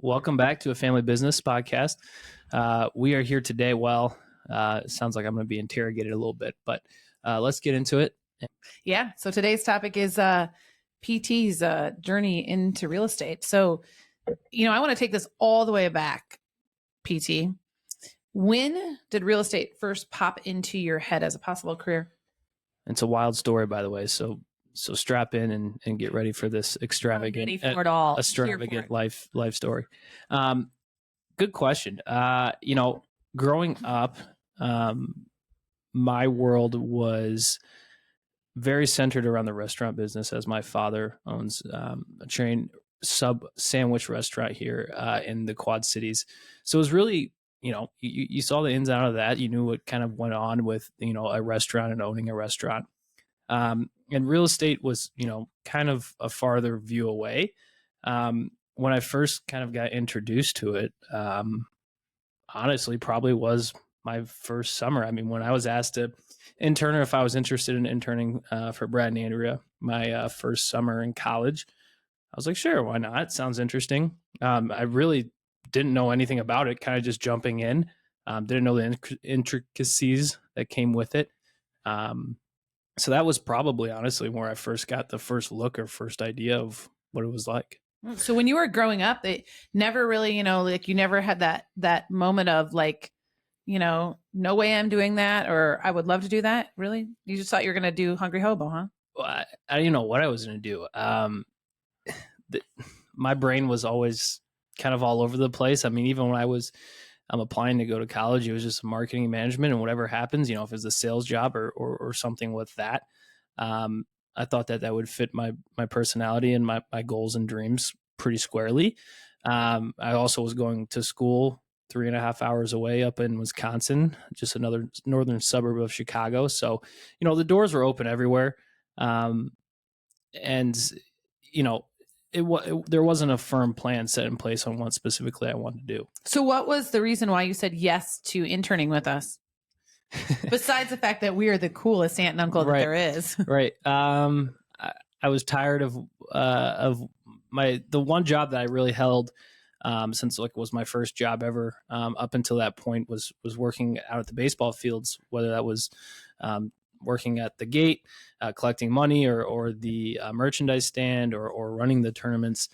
Welcome back to a family business podcast. We are here today. It sounds like I'm going to be interrogated a little bit, but let's get into it. Yeah. So today's topic is PT's journey into real estate. So, I want to take this all the way back, PT. When did real estate first pop into your head as a possible career? It's a wild story, by the way. So strap in and get ready for this extravagant, life story. Good question. Growing up, my world was very centered around the restaurant business, as my father owns a chain sub sandwich restaurant here in the Quad Cities. So it was really, you saw the ins and outs of that. You knew what kind of went on with, a restaurant and owning a restaurant. And real estate was, kind of a farther view away. When I first kind of got introduced to it, honestly, probably was my first summer. I mean, when I was asked to intern or if I was interested in interning for Brad and Andrea, my first summer in college, I was like, sure, why not? Sounds interesting. I really didn't know anything about it, kind of just jumping in. Didn't know the intricacies that came with it. So that was probably, honestly, where I first got the first look or first idea of what it was like. So when you were growing up, it never really, you never had that moment of like, no way I'm doing that, or I would love to do that. Really? You just thought you were going to do Hungry Hobo, huh? Well, I didn't know what I was going to do. My brain was always kind of all over the place. I mean, even when I'm applying to go to college, it was just marketing and management, and whatever happens, if it's a sales job or something with that. I thought that would fit my personality and my goals and dreams pretty squarely. I also was going to school 3.5 hours away up in Wisconsin, just another northern suburb of Chicago. So, the doors were open everywhere. There wasn't a firm plan set in place on what specifically I wanted to do. So what was the reason why you said yes to interning with us? Besides the fact that we are the coolest aunt and uncle that there is. Right. I was tired of the one job that I really held since was my first job ever up until that point was working out at the baseball fields, whether that was working at the gate, collecting money or the merchandise stand or running the tournaments.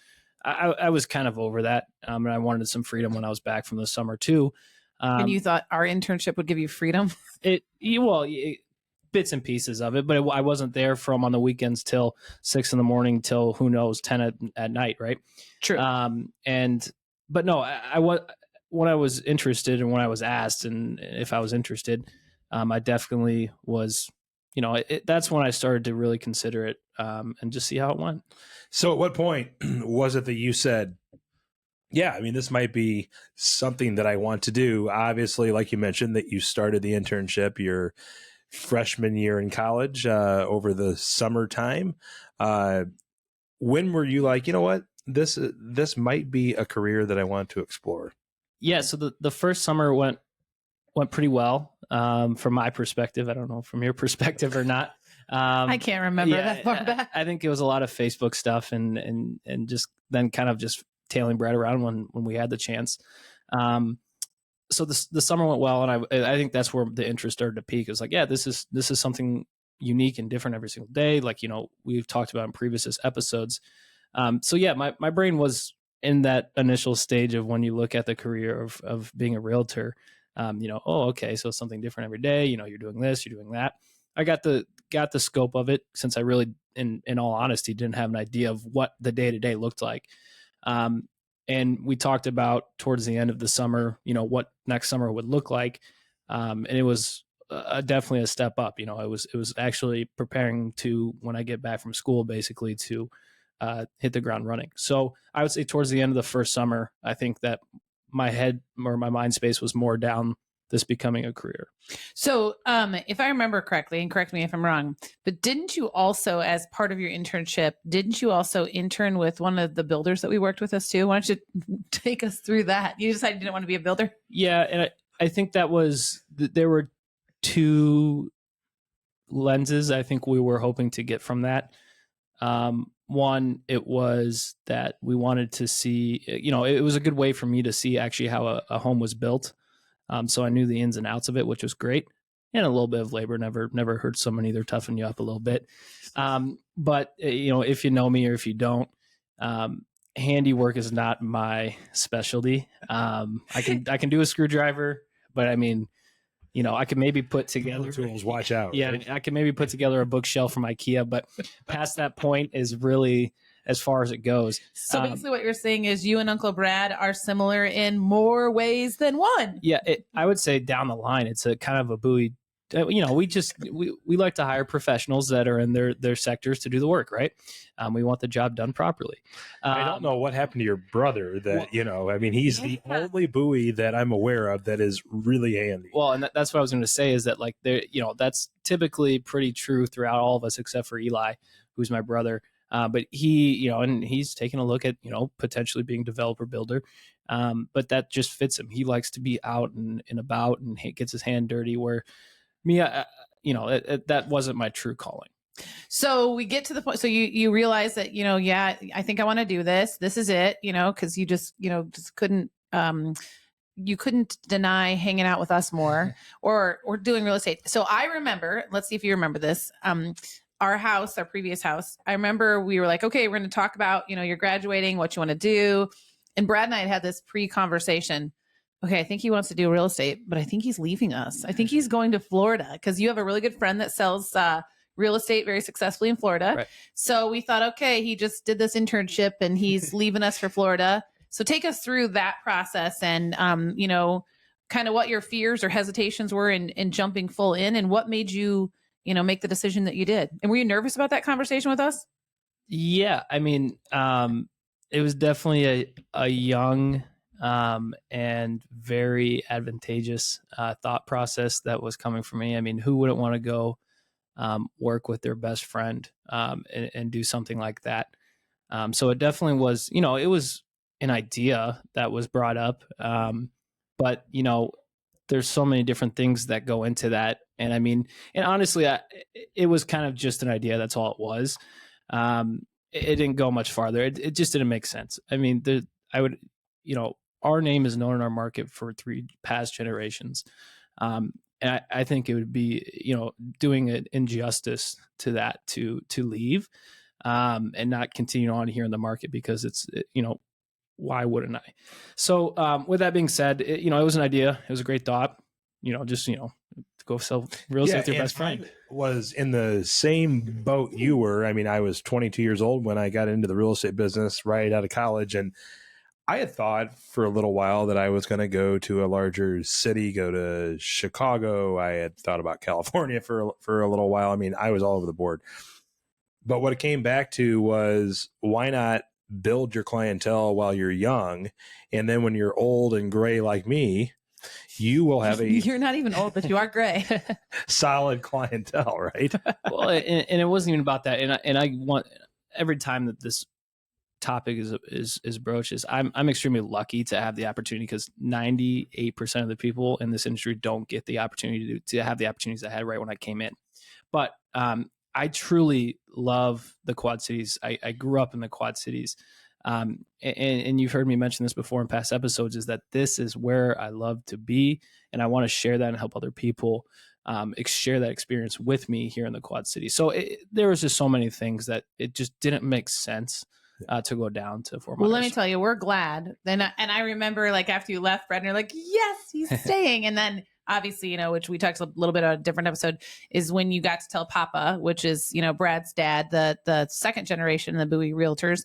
I was kind of over that. And I wanted some freedom when I was back from the summer too. And you thought our internship would give you freedom? Bits and pieces of it, but I wasn't there from on the weekends till 6 a.m. till who knows 10 at night, right? True. But no, when I was interested and when I was asked and if I was interested, I definitely was. That's when I started to really consider it and just see how it went. So, at what point was it that you said, yeah, I mean, this might be something that I want to do? Obviously, like you mentioned, that you started the internship your freshman year in college over the summertime. When were you like, you know what, this might be a career that I want to explore? Yeah, so the first summer went pretty well from my perspective. I don't know from your perspective or not. I can't remember that far back. I think it was a lot of Facebook stuff and just then kind of just tailing Brad around when we had the chance. So the summer went well, and I think that's where the interest started to peak. It was like, yeah, this is something unique and different every single day. Like, we've talked about in previous episodes. So yeah, my brain was in that initial stage of when you look at the career of being a realtor. Okay, so something different every day. You're doing this, you're doing that. I got the scope of it, since I really, in all honesty, didn't have an idea of what the day-to-day looked like. And we talked about towards the end of the summer, what next summer would look like. And it was definitely a step up. It was actually preparing to, when I get back from school, basically to hit the ground running. So I would say towards the end of the first summer, I think that my head or my mind space was more down this becoming a career. So if I remember correctly, and correct me if I'm wrong, but didn't you also, as part of your internship, intern with one of the builders that we worked with us too? Why don't you take us through that? You decided you didn't want to be a builder? Yeah, and I think that was, there were two lenses I think we were hoping to get from that. one, it was that we wanted to see, it was a good way for me to see actually how a home was built. So I knew the ins and outs of it, which was great. And a little bit of labor never hurt someone either, toughen you up a little bit. But if you know me or if you don't, handiwork is not my specialty. I can do a screwdriver, but I mean, I can maybe put together tools. Watch out. Yeah, right? I can maybe put together a bookshelf from IKEA, but past that point is really as far as it goes. So basically, what you're saying is you and Uncle Brad are similar in more ways than one. Yeah, I would say down the line, it's a kind of a BOEYE. We like to hire professionals that are in their sectors to do the work, right? We want the job done properly. I don't know what happened to your brother that, he's the only BOEYE that I'm aware of that is really handy. Well, and that's what I was going to say is that like that's typically pretty true throughout all of us, except for Eli, who's my brother. But he, and he's taking a look at, potentially being developer builder. But that just fits him. He likes to be out and about and he gets his hand dirty, where me, that wasn't my true calling. So we get to the point. So you realize that, I think I want to do this. This is it, because you just couldn't, you couldn't deny hanging out with us more or doing real estate. So I remember, let's see if you remember this. Our previous house, I remember we were like, okay, we're going to talk about, you're graduating, what you want to do. And Brad and I had this pre-conversation. Okay, I think he wants to do real estate, but I think he's leaving us. I think he's going to Florida because you have a really good friend that sells real estate very successfully in Florida. Right. So we thought, okay, he just did this internship and he's leaving us for Florida. So take us through that process and, kind of what your fears or hesitations were in jumping full in and what made you, make the decision that you did. And were you nervous about that conversation with us? Yeah. I mean, it was definitely a young and very advantageous thought process that was coming from me. I mean, who wouldn't want to go work with their best friend and do something like that? So it definitely was, it was an idea that was brought up. But, there's so many different things that go into that. And I mean, and honestly, it was kind of just an idea. That's all it was. It didn't go much farther. It just didn't make sense. I mean, our name is known in our market for 3 past generations. And I think it would be, doing an injustice to that to leave and not continue on here in the market because it's, why wouldn't I? So with that being said, it was an idea. It was a great thought, to go sell real estate with your best friend. I was in the same boat you were. I mean, I was 22 years old when I got into the real estate business right out of college. And I had thought for a little while that I was going to go to a larger city, go to Chicago. I had thought about California for a little while. I mean, I was all over the board. But what it came back to was, why not build your clientele while you're young? And then when you're old and gray like me, you will have You're not even old, but you are gray. solid clientele, right? Well, and it wasn't even about that. And I want, every time that this topic is broached, I'm extremely lucky to have the opportunity, because 98% of the people in this industry don't get the opportunity to have the opportunities I had right when I came in. But I truly love the Quad Cities. I grew up in the Quad Cities. And you've heard me mention this before in past episodes, is that this is where I love to be. And I want to share that and help other people share that experience with me here in the Quad Cities. So there was just so many things that it just didn't make sense to go down to Fort Myers. Well, let me tell you, we're glad. And I remember, like, after you left, Brad, and you're like, yes, he's staying. And then obviously, which we talked a little bit on a different episode, is when you got to tell Papa, which is, Brad's dad, the second generation of the BOEYE Realtors.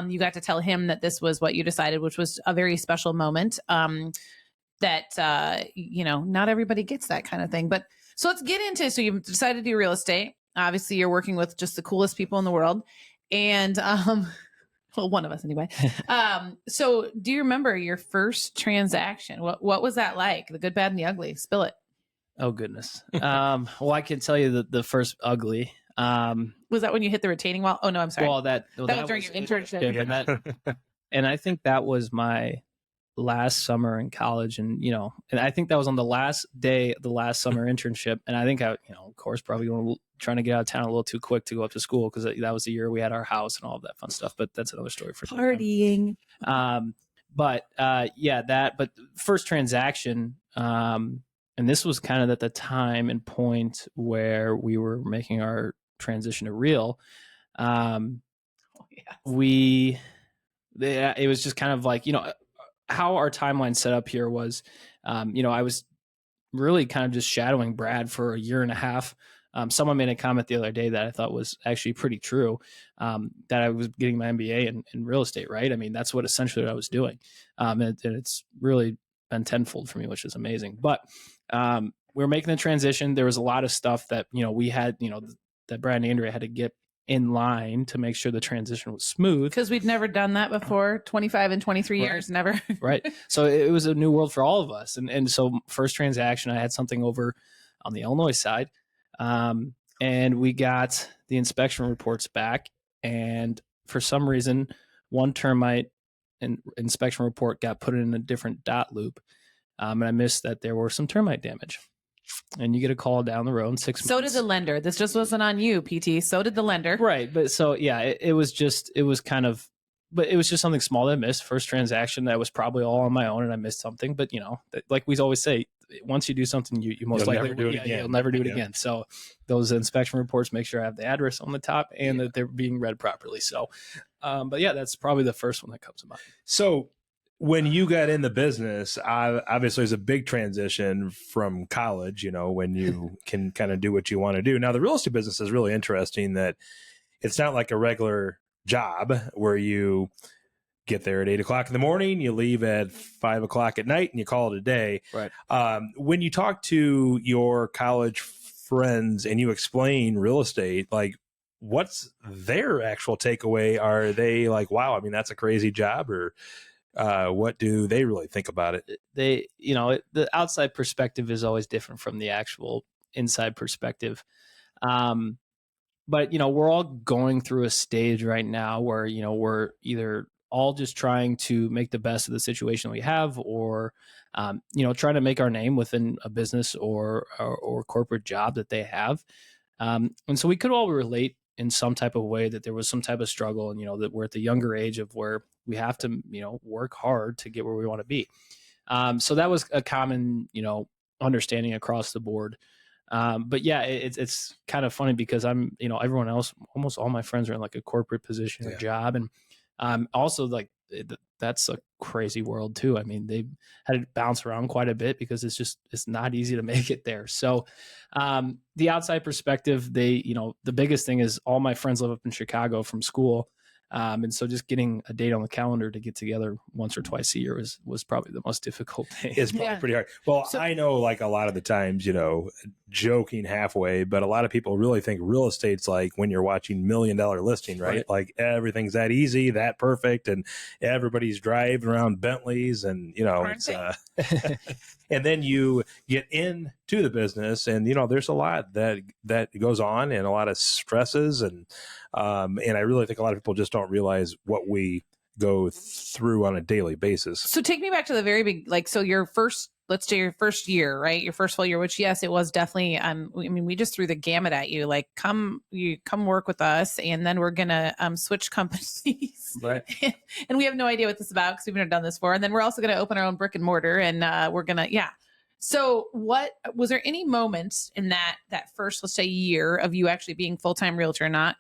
You got to tell him that this was what you decided, which was a very special moment. That not everybody gets that kind of thing. But so let's get into. So you've decided to do real estate. Obviously, you're working with just the coolest people in the world, and well, one of us anyway. So do you remember your first transaction? What was that like? The good, bad, and the ugly. Spill it. Oh goodness. Well, I can tell you the first ugly. Was that when you hit the retaining wall? Oh no, I'm sorry. Well, that was during your internship. And I think that was my last summer in college, and and I think that was on the last day of the last summer internship, and I think I, of course, probably trying to get out of town a little too quick to go up to school, because that was the year we had our house and all of that fun stuff. But that's another story for partying. But first transaction, and this was kind of at the time and point where we were making our transition to real. It was just kind of like, how our timeline set up here was, I was really kind of just shadowing Brad for a year and a half. Someone made a comment the other day that I thought was actually pretty true, that I was getting my MBA in real estate, right? I mean, that's what essentially what I was doing. And it's really been tenfold for me, which is amazing. But we were making the transition. There was a lot of stuff that, we had, that Brad and Andrea had to get in line to make sure the transition was smooth. Because we'd never done that before, 25 and 23 years, never. Right. So it was a new world for all of us. And so first transaction, I had something over on the Illinois side. And we got the inspection reports back. And for some reason, one termite inspection report got put in a different dot loop. And I missed that there were some termite damage. And you get a call down the road in 6 months. So did the lender. This just wasn't on you, PT. So did the lender. Right. But so, yeah, it was just something small that I missed. First transaction that was probably all on my own, and I missed something. But, like we always say, once you do something, you most likely do it again. You'll never do it again. So those inspection reports, make sure I have the address on the top and that they're being read properly. So, but yeah, that's probably the first one that comes to mind. So when you got in the business, obviously there's a big transition from college, when you can kind of do what you want to do. Now, the real estate business is really interesting that it's not like a regular job where you get there at 8 o'clock in the morning, you leave at 5 o'clock at night, and you call it a day. Right. When you talk to your college friends and you explain real estate, like, what's their actual takeaway? Are they like, wow, I mean, that's a crazy job? Or what do they really think about it? The outside perspective is always different from the actual inside perspective. But, we're all going through a stage right now where, we're either all just trying to make the best of the situation we have, or, trying to make our name within a business or corporate job that they have. And so we could all relate in some type of way that there was some type of struggle, and, that we're at the younger age of where we have to, work hard to get where we want to be. So that was a common, understanding across the board. But yeah, it's kind of funny because I'm, everyone else, almost all my friends are in like a corporate position or job. And also like, that's a crazy world too. I mean, they had to bounce around quite a bit because it's not easy to make it there. So, the outside perspective, the biggest thing is all my friends live up in Chicago from school. And so just getting a date on the calendar to get together once or twice a year was probably the most difficult thing. It's probably pretty hard. Well, so, I know like a lot of the times, joking halfway, but a lot of people really think real estate's like when you're watching $1 Million Listing, right? Like everything's that easy, that perfect, and everybody's driving around Bentleys, and it's and then you get into the business, and there's a lot that goes on, and a lot of stresses, and I really think a lot of people just don't realize what we go through on a daily basis. So take me back to the very big, so let's say your first year, right? Your first full year, which yes, it was definitely, we just threw the gamut at you, like come work with us, and then we're going to switch companies. Right. And we have no idea what this is about because we've never done this before. And then we're also going to open our own brick and mortar, and we're going to, So what was there any moments in that first, let's say, year of you actually being full-time realtor, not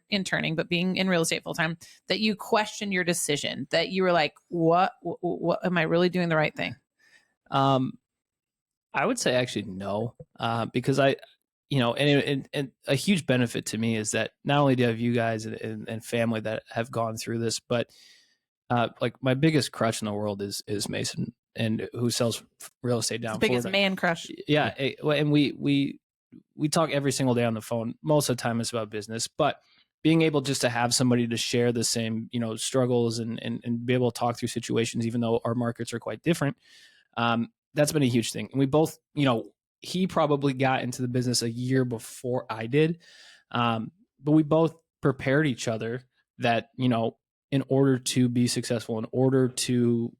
interning, but being in real estate full-time, that you questioned your decision, that you were like, what am I really doing the right thing? I would say actually no, because and a huge benefit to me is that not only do I have you guys and family that have gone through this, but like my biggest crutch in the world is Mason, and who sells real estate down in Florida. Biggest man crush. Yeah. And we talk every single day on the phone. Most of the time it's about business, but being able just to have somebody to share the same, struggles and be able to talk through situations, even though our markets are quite different. That's been a huge thing. And we both, he probably got into the business a year before I did. But we both prepared each other that, in order to be successful, in order to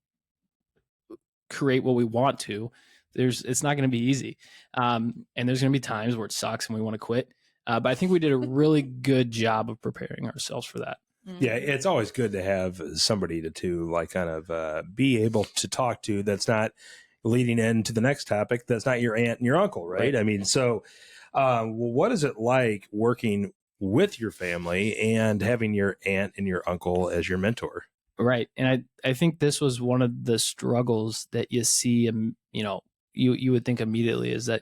create what we want to, it's not going to be easy. And there's going to be times where it sucks and we want to quit. But I think we did a really good job of preparing ourselves for that. Yeah, it's always good to have somebody to like kind of be able to talk to that's not leading into the next topic. That's not your aunt and your uncle, right? I mean, so what is it like working with your family and having your aunt and your uncle as your mentor? Right. And I think this was one of the struggles that you see, you would think immediately is that,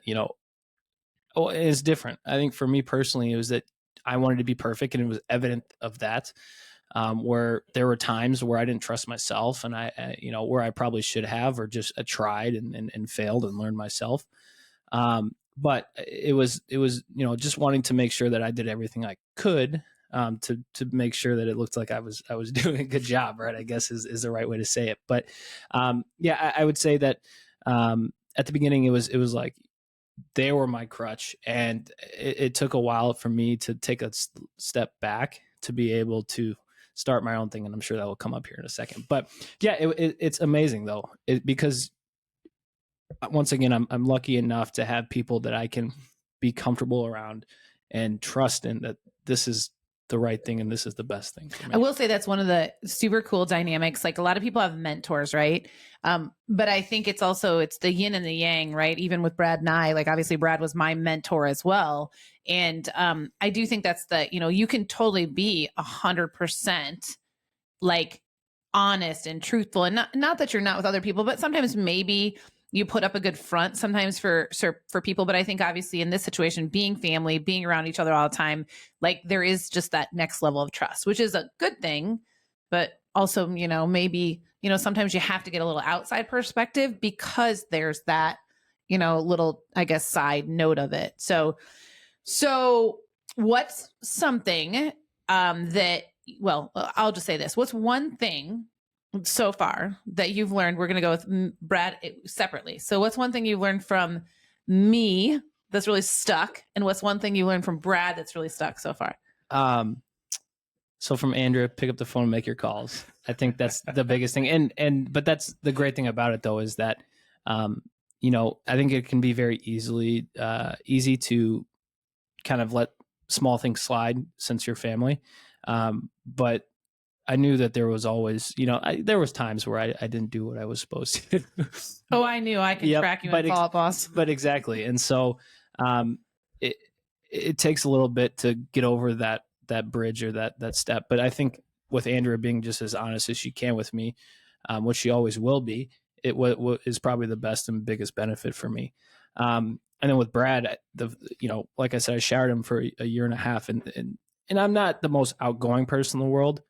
it's different. I think for me personally, it was that I wanted to be perfect, and it was evident of that. Where there were times where I didn't trust myself, and where I probably should have, or just tried and failed and learned myself. But it was, just wanting to make sure that I did everything I could, to make sure that it looked like I was doing a good job, right? I guess is the right way to say it. But, I would say that, at the beginning it was like, they were my crutch, and it took a while for me to take a step back to be able to start my own thing. And I'm sure that will come up here in a second, but yeah, it's amazing though, because once again, I'm lucky enough to have people that I can be comfortable around and trust in that this is the right thing and this is the best thing for me. I will say that's one of the super cool dynamics. Like a lot of people have mentors, right? But I think it's the yin and the yang, right? Even with Brad and I, like obviously Brad was my mentor as well. And I do think that's you can totally be 100% like honest and truthful, and not that you're not with other people, but sometimes maybe you put up a good front sometimes for people. But I think obviously in this situation, being family, being around each other all the time, like there is just that next level of trust, which is a good thing. But also, maybe, sometimes you have to get a little outside perspective because there's that, little, I guess, side note of it. So what's something I'll just say this. What's one thing so far that you've learned? We're going to go with Brad separately. So what's one thing you've learned from me that's really stuck? And what's one thing you learned from Brad that's really stuck so far? So from Andrea, pick up the phone and make your calls. I think that's the biggest thing. But that's the great thing about it though, is that, I think it can be very easy to kind of let small things slide since you're family. But I knew that there was always, there was times where I didn't do what I was supposed to. Oh, I knew I could track you and follow up, boss. But exactly. And so it takes a little bit to get over that bridge or that step. But I think with Andrea being just as honest as she can with me, which she always will be, it is probably the best and biggest benefit for me. And then with Brad, like I said, I showered him for a year and a half, and I'm not the most outgoing person in the world.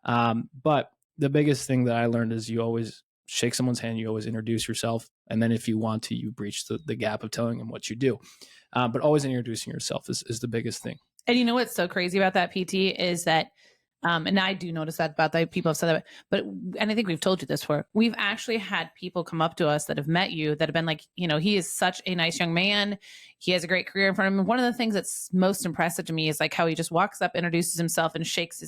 But the biggest thing that I learned is you always shake someone's hand, you always introduce yourself. And then if you want to, you breach the gap of telling them what you do. But always introducing yourself is the biggest thing. And you know what's so crazy about that, PT, is that, and I do notice that about that, people have said that, and I think we've told you this before, we've actually had people come up to us that have met you that have been like, he is such a nice young man. He has a great career in front of him. And one of the things that's most impressive to me is like how he just walks up, introduces himself, and shakes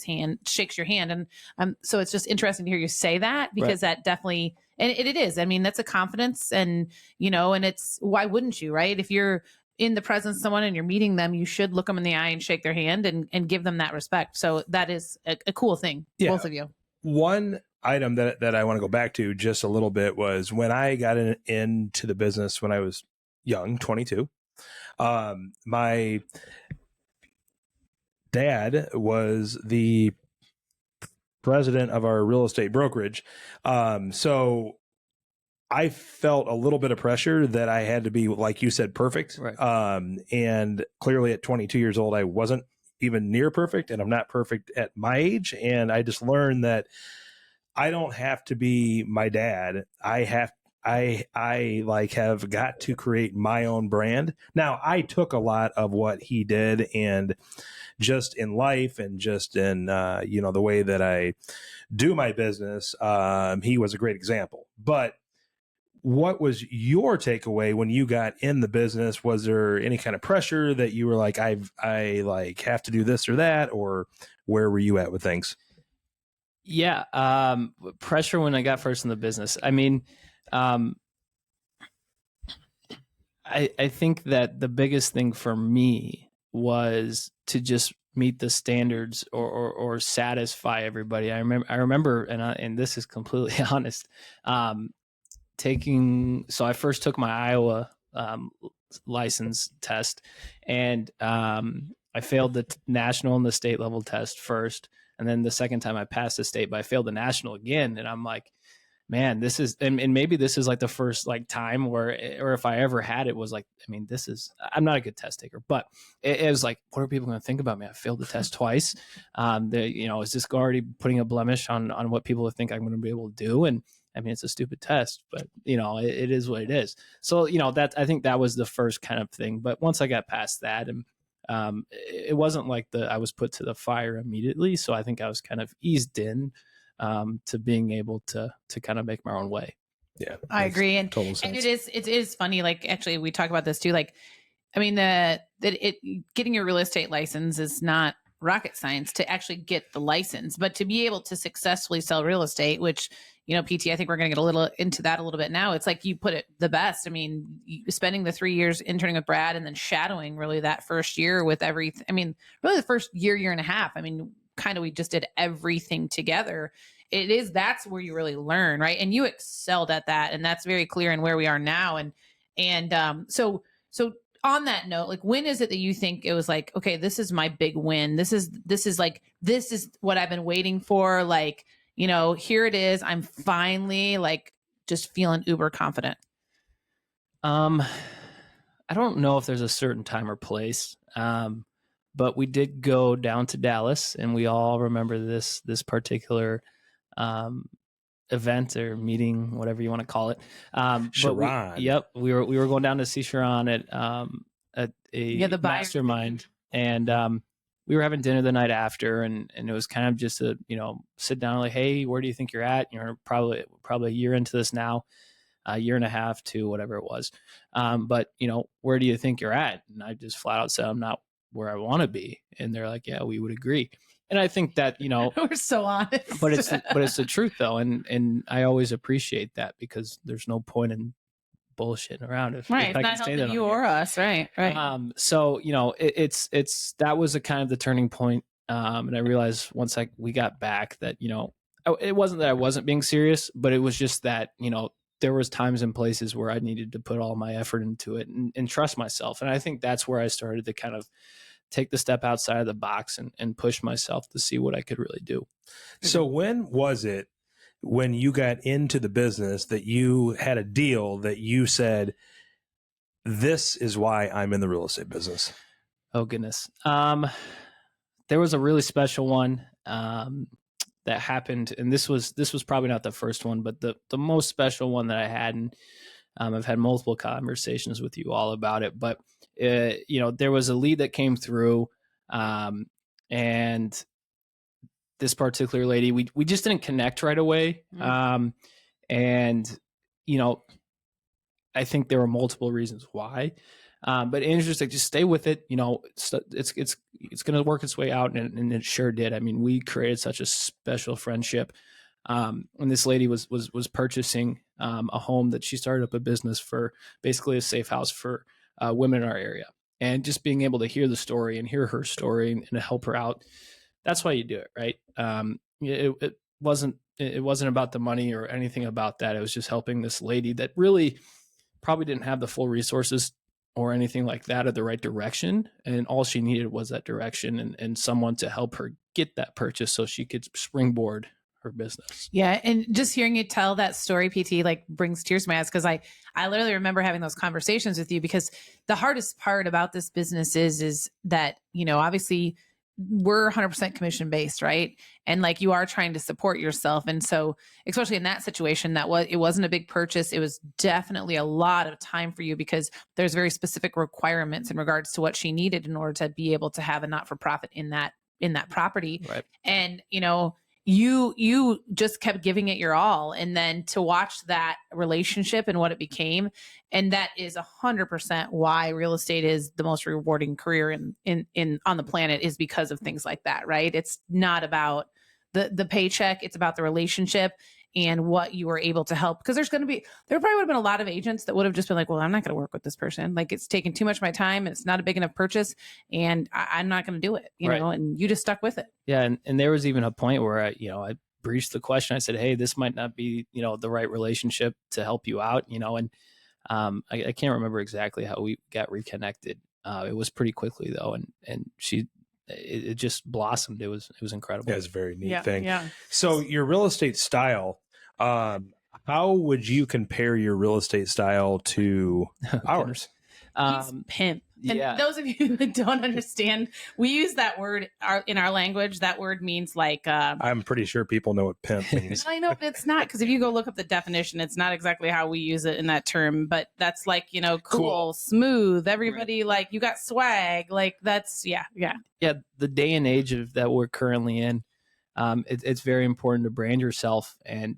your hand. And so it's just interesting to hear you say that, because that definitely, and it is, I mean, that's a confidence, and, and it's, why wouldn't you, right? If you're in the presence of someone and you're meeting them, you should look them in the eye and shake their hand and give them that respect. So that is a cool thing, both of you. One item that I want to go back to just a little bit was when I got into the business when I was young, 22. My dad was the president of our real estate brokerage. So I felt a little bit of pressure that I had to be, like you said, perfect. Right. And clearly at 22 years old, I wasn't even near perfect, and I'm not perfect at my age. And I just learned that I don't have to be my dad. I have got to create my own brand. Now, I took a lot of what he did, and just in life and just in, the way that I do my business, he was a great example. But what was your takeaway when you got in the business? Was there any kind of pressure that you were like, I have to do this or that, or where were you at with things? Yeah. Pressure when I got first in the business. I mean, Um, I think that the biggest thing for me was to just meet the standards or satisfy everybody. I remember, and this is completely honest. So I first took my Iowa license test, and I failed the national and the state level test first, and then the second time I passed the state, but I failed the national again, and I'm like, man, this is, and maybe this is like the first like time where, or if I ever had it, was like, I mean, I'm not a good test taker, but it was like, what are people going to think about me? I failed the test twice. Is this already putting a blemish on what people think I'm going to be able to do? And I mean, it's a stupid test, but it is what it is. So, I think that was the first kind of thing. But once I got past that, and it wasn't like I was put to the fire immediately. So I think I was kind of eased in to being able to kind of make my own way. Yeah, I agree. And it is funny. Like, actually, we talk about this too. Like, I mean, getting your real estate license is not rocket science to actually get the license, but to be able to successfully sell real estate, which, PT, I think we're going to get a little into that a little bit now. It's like you put it the best. I mean, spending the 3 years interning with Brad and then shadowing really that first year with everything. I mean, really the first year and a half. I mean, we just did everything together. That's where you really learn, right? And you excelled at that, and that's very clear in where we are now. So on that note, like, when is it that you think it was like, okay, this is my big win? This is what I've been waiting for. Like, here it is. I'm finally like just feeling uber confident. I don't know if there's a certain time or place. But we did go down to Dallas, and we all remember this particular event or meeting, whatever you want to call it. Sharon. We were going down to see Sharon at the mastermind, and we were having dinner the night after, and it was kind of just a sit down, like, hey, where do you think you're at? You're probably a year into this now, a year and a half to whatever it was. But where do you think you're at? And I just flat out said, I'm not where I want to be. And they're like, yeah, we would agree. And I think that, we're so honest, but it's the truth though. And I always appreciate that, because there's no point in bullshitting around. If I can say that, you or us. Right. So, it's, that was a kind of the turning point. And I realized once we got back that, it wasn't that I wasn't being serious, but it was just that, there was times and places where I needed to put all my effort into it and trust myself. And I think that's where I started to kind of take the step outside of the box and push myself to see what I could really do. So when was it, when you got into the business, that you had a deal that you said, this is why I'm in the real estate business? Oh, goodness. There was a really special one that happened, and this was probably not the first one, but the most special one that I had, and I've had multiple conversations with you all about it, but there was a lead that came through, and this particular lady, we just didn't connect right away. And I think there were multiple reasons why. But Andrew's like, just stay with it. It's going to work its way out. And it sure did. I mean, we created such a special friendship. And this lady was purchasing a home that she started up a business for, basically a safe house for women in our area. And just being able to hear the story and hear her story and to help her out, that's why you do it, right? It wasn't about the money or anything about that. It was just helping this lady that really probably didn't have the full resources or anything like that at the right direction. And all she needed was that direction and someone to help her get that purchase so she could springboard her business. Yeah. And just hearing you tell that story, PT, like brings tears to my eyes. Cause I literally remember having those conversations with you, because the hardest part about this business is that, obviously we're 100% commission based, right? And like, you are trying to support yourself. And so, especially in that situation, it wasn't a big purchase. It was definitely a lot of time for you, because there's very specific requirements in regards to what she needed in order to be able to have a not-for-profit in that property. Right. And, you just kept giving it your all. And then to watch that relationship and what it became. And that is 100% why real estate is the most rewarding career in on the planet, is because of things like that, right? It's not about the paycheck. It's about the relationship. and what you were able to help. Because there probably would have been a lot of agents that would have just been like, well, I'm not going to work with this person. Like, it's taking too much of my time. It's not a big enough purchase, and I'm not going to do it, you know, and you just stuck with it. Yeah. And there was even a point where I breached the question. I said, hey, this might not be, the right relationship to help you out, and I can't remember exactly how we got reconnected. It was pretty quickly though. And it just blossomed. It was incredible. Yeah, it's a very neat thing. Yeah. So your real estate style, how would you compare your real estate style to ours? He's pimp. And those of you that don't understand, we use that word in our language. That word means like... I'm pretty sure people know what pimp means. I know, but it's not, because if you go look up the definition, it's not exactly how we use it in that term, but that's like, cool, smooth, everybody, like, you got swag, like, that's, yeah. The day and age that we're currently in, it's very important to brand yourself. And,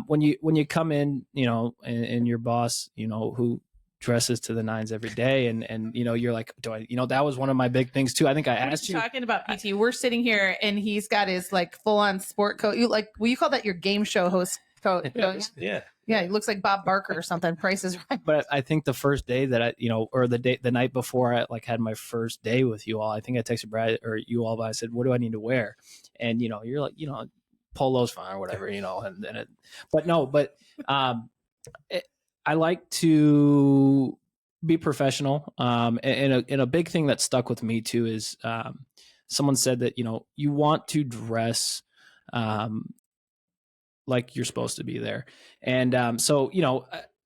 when you come in, and your boss, who dresses to the nines every day, and you're like, that was one of my big things too. I think I asked you talking about PT. We're sitting here and he's got his like full on sport coat. Will you call that your game show host coat? Yeah. He looks like Bob Barker or something. Price is Right. But I think the first day that I, or the night before I like had my first day with you all, I think I texted Brad or you all, but I said, what do I need to wear? And you're like, polo's fine or whatever, I like to be professional. And a big thing that stuck with me too is someone said that, you want to dress like you're supposed to be there. And so,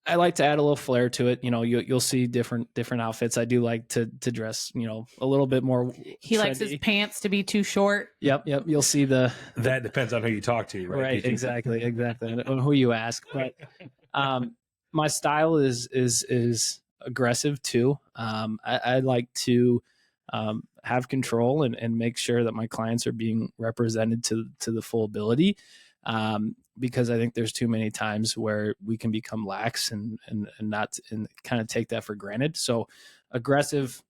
I like to add a little flair to it. You'll see different outfits. I do like to dress, a little bit more. He trendy. likes his pants to be too short. Yep. You'll see that depends on who you talk to, right? Right. Exactly. And who you ask. But my style is aggressive too. I like to have control and make sure that my clients are being represented to the full ability. Because I think there's too many times where we can become lax and kind of take that for granted. So aggressive,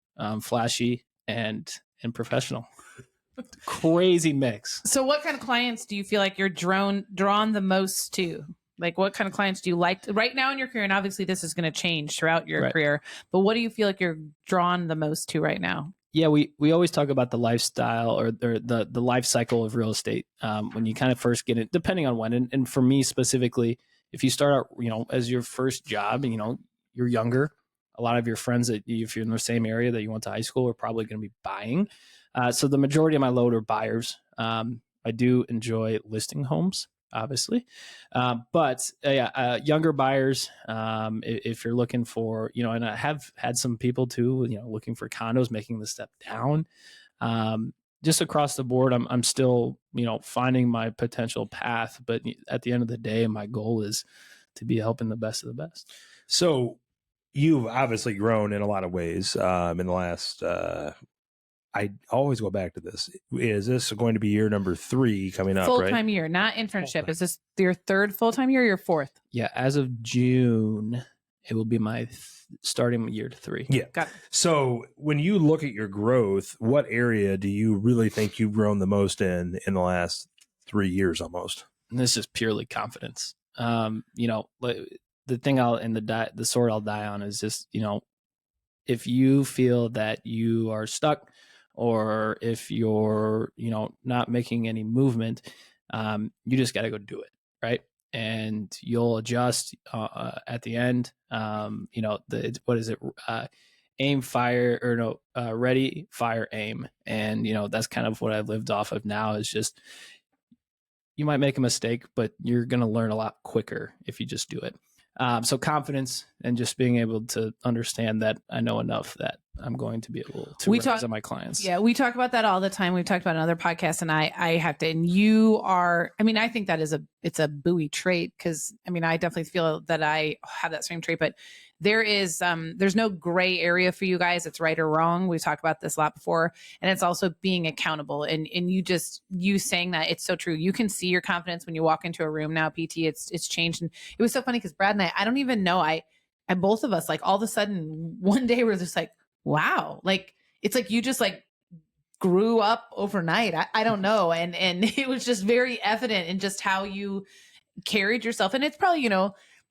flashy, and professional. Crazy mix. So what kind of clients do you feel like you're drawn the most to? Like, what kind of clients do you like right now in your career? And obviously this is going to change throughout your career, but what do you feel like you're drawn the most to right now? Yeah, we always talk about the lifestyle or the life cycle of real estate when you kind of first get it, depending on when. And for me specifically, if you start out, as your first job, you're younger. A lot of your friends that if you're in the same area that you went to high school are probably going to be buying. So the majority of my load are buyers. I do enjoy listing homes, obviously. But younger buyers, if you're looking for, and I have had some people too, looking for condos, making the step down, just across the board, I'm still, finding my potential path. But at the end of the day, my goal is to be helping the best of the best. So you've obviously grown in a lot of ways in the last, I always go back to this. Is this going to be year number 3 coming up? Full-time year, not internship. Is this your third full-time year or your fourth? Yeah, as of June, it will be my starting year 3. Yeah. Got it. So when you look at your growth, what area do you really think you've grown the most in the last 3 years almost? And this is purely confidence. The thing the sword I'll die on is just, if you feel that you are stuck, or if you're, not making any movement, you just got to go do it. Right. And you'll adjust at the end. What is it? Aim, fire, or no, ready, fire, aim. And, that's kind of what I've lived off of now is just, you might make a mistake, but you're going to learn a lot quicker if you just do it. So confidence and just being able to understand that I know enough that I'm going to be able to represent my clients. Yeah, we talk about that all the time. We've talked about another podcast, and I have to, and you are, I think that it's a BOEYE trait, because I definitely feel that I have that same trait, but there's no gray area for you guys. It's right or wrong. We've talked about this a lot before, and it's also being accountable. And you saying that, it's so true. You can see your confidence when you walk into a room now, PT. It's changed. And it was so funny because Brad and I don't even know. I both of us, like, all of a sudden one day we're just like, wow, like, it's like you just like grew up overnight. I don't know. And it was just very evident in just how you, carried yourself. And it's probably,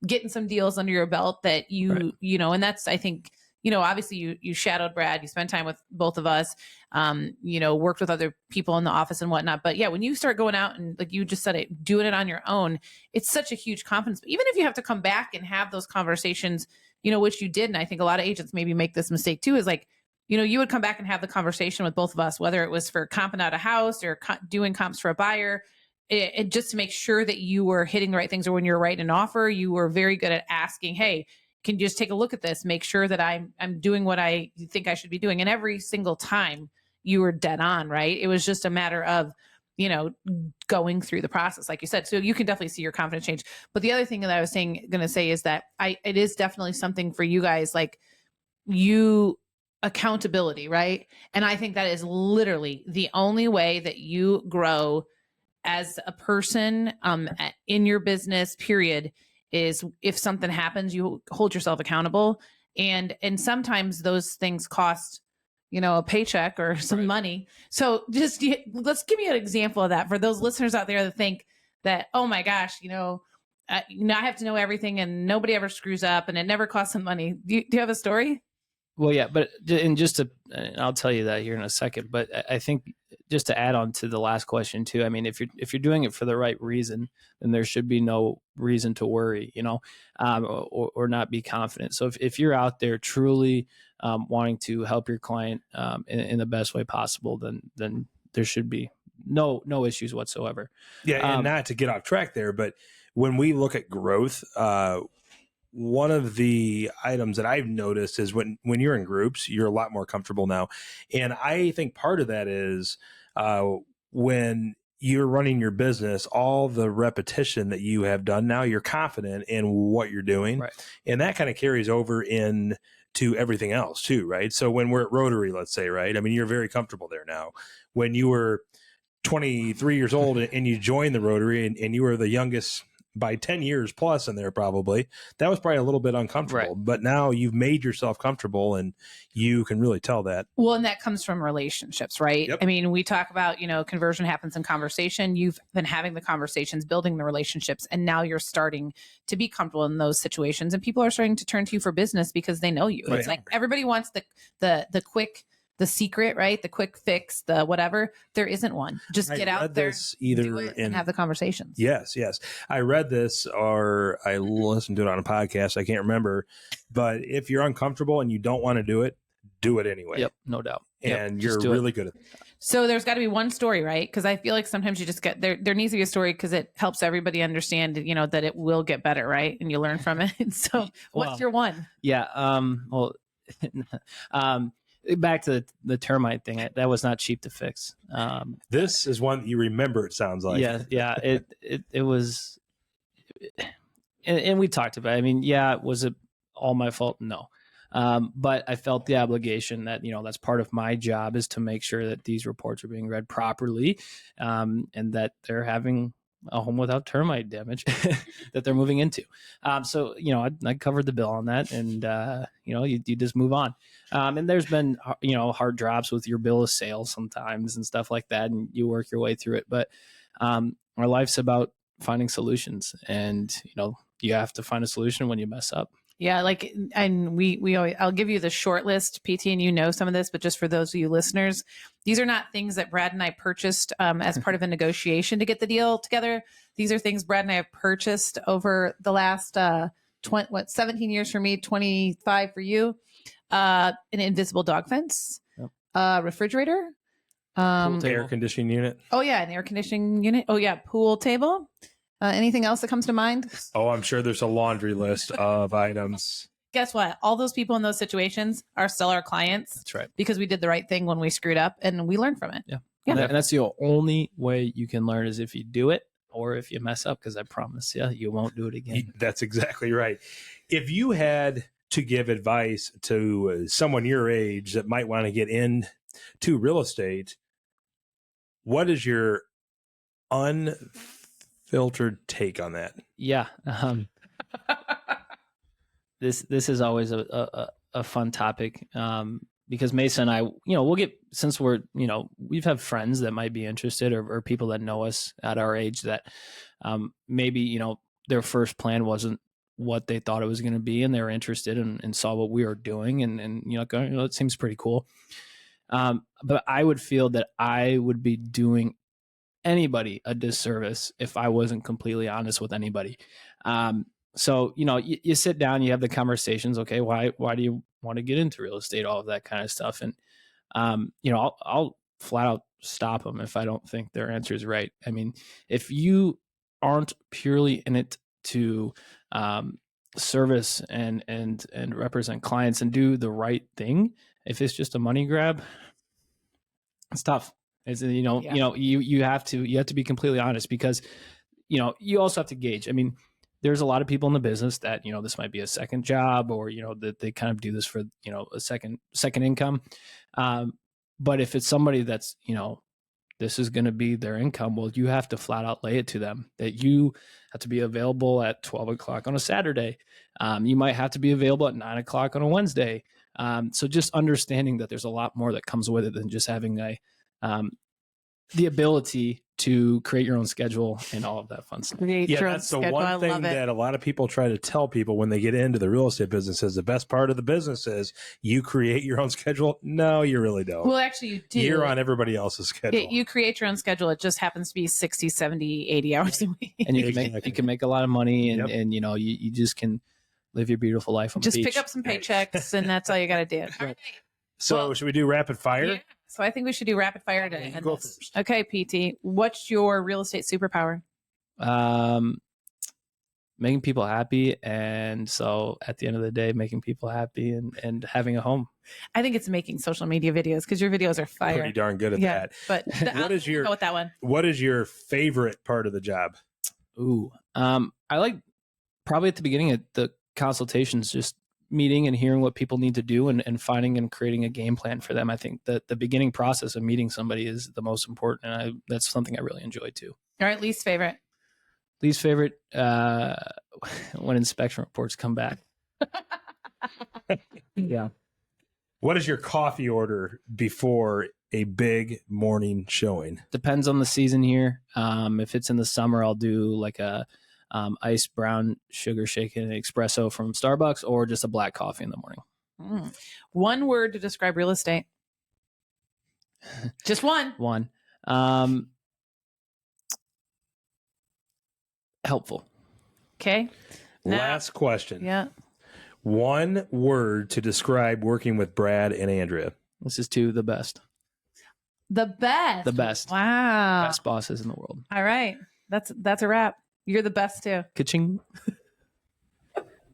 getting some deals under your belt that you, and that's, I think, obviously you shadowed Brad, you spent time with both of us, worked with other people in the office and whatnot. But yeah, when you start going out and like you just said it, doing it on your own, it's such a huge confidence. But even if you have to come back and have those conversations, which you did. And I think a lot of agents maybe make this mistake too, is like, you would come back and have the conversation with both of us, whether it was for comping out a house or doing comps for a buyer, it just to make sure that you were hitting the right things, or when you're writing an offer, you were very good at asking, hey, can you just take a look at this, make sure that I'm doing what I think I should be doing. And every single time you were dead on, right? It was just a matter of, going through the process, like you said. So you can definitely see your confidence change. But the other thing that I was going to say is that it is definitely something for you guys, like accountability, right? And I think that is literally the only way that you grow as a person in your business, period, is if something happens, you hold yourself accountable. And sometimes those things cost, a paycheck or some money. So let's give you an example of that for those listeners out there that think that, oh my gosh, I have to know everything and nobody ever screws up and it never costs some money. Do you have a story? Well, yeah, but I'll tell you that here in a second. But I think just to add on to the last question too, I mean, if you're doing it for the right reason, then there should be no reason to worry, or not be confident. So if you're out there truly wanting to help your client in the best way possible, then there should be no issues whatsoever. Yeah, and not to get off track there, but when we look at growth, one of the items that I've noticed is when you're in groups, you're a lot more comfortable now. And I think part of that is when you're running your business, all the repetition that you have done now, you're confident in what you're doing. Right. And that kind of carries over into everything else too, right? So when we're at Rotary, let's say, right? I mean, you're very comfortable there now. When you were 23 years old and you joined the Rotary and you were the youngest by 10 years plus in there, probably that was probably a little bit uncomfortable, right. But now you've made yourself comfortable and you can really tell that. Well, and that comes from relationships, right? Yep. I mean, we talk about, conversion happens in conversation. You've been having the conversations, building the relationships, and now you're starting to be comfortable in those situations. And people are starting to turn to you for business because they know you. Right. It's like everybody wants the quick, the secret, right? The quick fix, the whatever. There isn't one. Just get out there, and have the conversations. Yes. I read this or I listened to it on a podcast. I can't remember, but if you're uncomfortable and you don't want to do it anyway. Yep, no doubt. And you're really good at it. So there's got to be one story, right? Because I feel like sometimes you just get there needs to be a story because it helps everybody understand, that it will get better, right? And you learn from it. So what's your one? Yeah. Back to the termite thing, that was not cheap to fix. This is one that you remember, it sounds like. Yeah. It was, and we talked about it. I mean, was it all my fault? No. But I felt the obligation that, that's part of my job is to make sure that these reports are being read properly, and that they're having a home without termite damage that they're moving into. So, I covered the bill on that, and, you just move on. And there's been, hard drops with your bill of sale sometimes and stuff like that, and you work your way through it. But our life's about finding solutions, and, you have to find a solution when you mess up. Yeah, and we always, I'll give you the short list, PT, and some of this, but just for those of you listeners, these are not things that Brad and I purchased as part of a negotiation to get the deal together. These are things Brad and I have purchased over the last 17 years for me, 25 for you. An invisible dog fence, refrigerator, air conditioning unit. Oh yeah, an air conditioning unit. Oh yeah, pool table. Anything else that comes to mind? Oh, I'm sure there's a laundry list of items. Guess what? All those people in those situations are still our clients. That's right. Because we did the right thing when we screwed up and we learned from it. Yeah. And that's the only way you can learn is if you do it or if you mess up, because I promise you won't do it again. That's exactly right. If you had to give advice to someone your age that might want to get into real estate, what is your unfiltered take on that? Yeah. This is always a fun topic, because Mason and I, we'll get, since we're, we've had friends that might be interested or people that know us at our age that maybe, their first plan wasn't what they thought it was going to be, and they were interested and saw what we were doing, and going, it seems pretty cool. But I would feel that I would be doing anybody a disservice if I wasn't completely honest with anybody. So, you sit down, you have the conversations. Okay, why do you want to get into real estate? All of that kind of stuff. And, I'll flat out stop them if I don't think their answer is right. I mean, if you aren't purely in it to service and represent clients and do the right thing, if it's just a money grab, it's tough. It's, you have to be completely honest, because, you also have to gauge. I mean, there's a lot of people in the business that, this might be a second job, or, that they kind of do this for, a second income. But if it's somebody that's, this is going to be their income, well, you have to flat out lay it to them that you have to be available at 12 o'clock on a Saturday. You might have to be available at 9 o'clock on a Wednesday. So just understanding that there's a lot more that comes with it than just having the ability to create your own schedule and all of that fun stuff. That's the one thing that a lot of people try to tell people when they get into the real estate business is the best part of the business is you create your own schedule. No, you really don't. Well, actually, you do. You're on everybody else's schedule. You create your own schedule. It just happens to be 60, 70, 80 hours a week. And you can make a lot of money, and you just can live your beautiful life on the beach. Just pick up some paychecks, and that's all you got to do. Right. So should we do rapid fire? Yeah. So I think we should do rapid fire today. You go first. Okay, PT, what's your real estate superpower? Making people happy. And so at the end of the day, making people happy and having a home. I think it's making social media videos, because your videos are fire. Pretty darn good at that. But go with that one. What is your favorite part of the job? Ooh, I like probably at the beginning of the consultations, just meeting and hearing what people need to do and finding and creating a game plan for them. I think that the beginning process of meeting somebody is the most important. And that's something I really enjoy too. All right. Least favorite, when inspection reports come back. Yeah. What is your coffee order before a big morning showing? Depends on the season here. If it's in the summer, I'll do like a iced brown sugar shaken espresso from Starbucks, or just a black coffee in the morning. One word to describe real estate. Just one. One. Helpful. Okay. Last question. Yeah. One word to describe working with Brad and Andrea. This is the best. The best. The best. Wow. Best bosses in the world. All right. That's a wrap. You're the best too. Ka-ching.